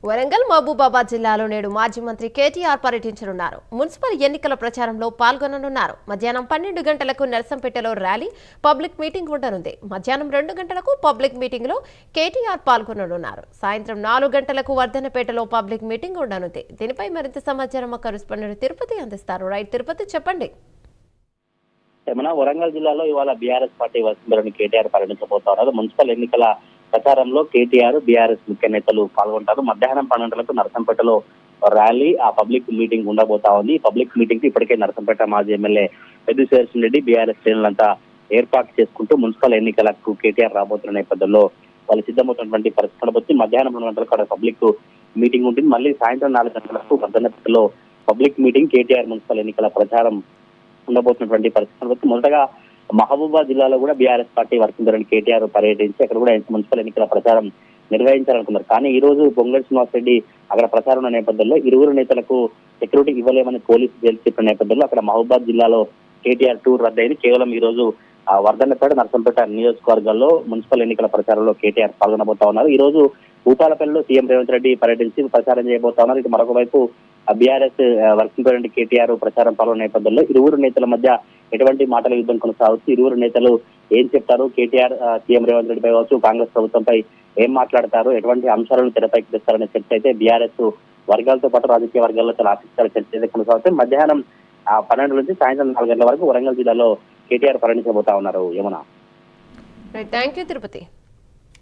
వరంగల్ మహబూబాబాద్ జిల్లాలో నేడు మాజీ మంత్రి కేటీఆర్ పర్యటించనున్నారు. మున్సిపల్ ఎన్నికల ప్రచారంలో పాల్గొననున్నారు. మధ్యాహ్నం 12 గంటలకు నర్సంపేటలో ర్యాలీ, పబ్లిక్ మీటింగ్ ఉండనుంది. మధ్యాహ్నం 2 గంటలకు పబ్లిక్ మీటింగ్ లో కేటీఆర్ పాల్గొననున్నారు. సాయంత్రం 4 గంటలకు వర్ధనపేటలో పబ్లిక్ మీటింగ్ ఉండనుంది. దీనిపై మరింత సమాచారం మా కరెస్పాండెంట్ తిరుపతి అందిస్తారు. రైట్ తిరుపతి, చెప్పండి. వరంగల్ జిల్లాలో ఇవాళ బీఆర్ఎస్ పార్టీ వస్తుందని కేటీఆర్ పర్యటించబోతున్నారు. మున్సిపల్ ఎన్నికల ప్రచారంలో కేటీఆర్, బీఆర్ఎస్ ముఖ్య నేతలు పాల్గొంటారు. మధ్యాహ్నం 12 గంటలకు నర్సంపేటలో ర్యాలీ, ఆ పబ్లిక్ మీటింగ్ ఉండబోతా ఉంది. ఈ పబ్లిక్ మీటింగ్ కి ఇప్పటికే నర్సంపేట మాజీ ఎమ్మెల్యే పెద్ది శేషన్ రెడ్డి, బీఆర్ఎస్ శ్రేణులంతా ఏర్పాటు చేసుకుంటూ మున్సిపల్ ఎన్నికలకు కేటీఆర్ రాబోతున్న నేపథ్యంలో వాళ్ళు సిద్ధమవుతున్నటువంటి పరిస్థితులు వచ్చి మధ్యాహ్నం 2 గంటలకు అక్కడ పబ్లిక్ మీటింగ్ ఉంటుంది. మళ్ళీ సాయంత్రం 4 గంటలకు వర్ధనపేటలో పబ్లిక్ మీటింగ్, కేటీఆర్ మున్సిపల్ ఎన్నికల ప్రచారం ఉండబోతున్నటువంటి పరిస్థితులు వచ్చి మొదటగా మహబూబాబాద్ జిల్లాలో కూడా బీఆర్ఎస్ పార్టీ వర్కిందని కేటీఆర్ పర్యటించి అక్కడ కూడా మున్సిపల్ ఎన్నికల ప్రచారం నిర్వహించాలనుకున్నారు. కానీ ఈ రోజు పొంగులేటి శ్రీనివాస్ రెడ్డి అక్కడ ప్రచారం ఉన్న నేపథ్యంలో ఇరువురు నేతలకు సెక్యూరిటీ ఇవ్వలేమని పోలీసులు చెప్పిన నేపథ్యంలో అక్కడ మహబూబాబాద్ జిల్లాలో కేటీఆర్ టూర్ రద్దయింది. కేవలం ఈ రోజు వర్ధన్నపేట, నర్సంపేట నియోజకవర్గాల్లో మున్సిపల్ ఎన్నికల ప్రచారంలో కేటీఆర్ పాల్గొనబోతా ఉన్నారు. ఈ రోజు భూపాలపల్లిలో సీఎం రేవంత్ రెడ్డి పర్యటించి ప్రచారం చేయబోతా ఉన్నారు. ఇటు మరొక వైపు బీఆర్ఎస్ వర్కింగ్ ప్రెసిడెంట్ కేటీఆర్ ప్రచారం పాల్గొన్న నేపథ్యంలో ఇరువురు నేతల మధ్య ఎటువంటి మాటల యుద్ధం కొనసాగుతూ ఇరువురు నేతలు ఏం చెప్తారు, కేటీఆర్ సీఎం రేవంత్ రెడ్డిపై కావచ్చు, కాంగ్రెస్ ప్రభుత్వంపై ఏం మాట్లాడతారు, ఎటువంటి అంశాలను తెరపైకి తెస్తారనే చర్చ అయితే బీఆర్ఎస్ వర్గాలతో పాటు రాజకీయ వర్గాల్లో చాలా ఆసక్తికర చర్చ అయితే కొనసాగుతాయి. మధ్యాహ్నం 12 నుంచి సాయంత్రం 4 గంటల వరకు వరంగల్ జిల్లాలో కేటీఆర్ పర్యటించబోతా ఉన్నారు. యమున. Thank you Tirupati.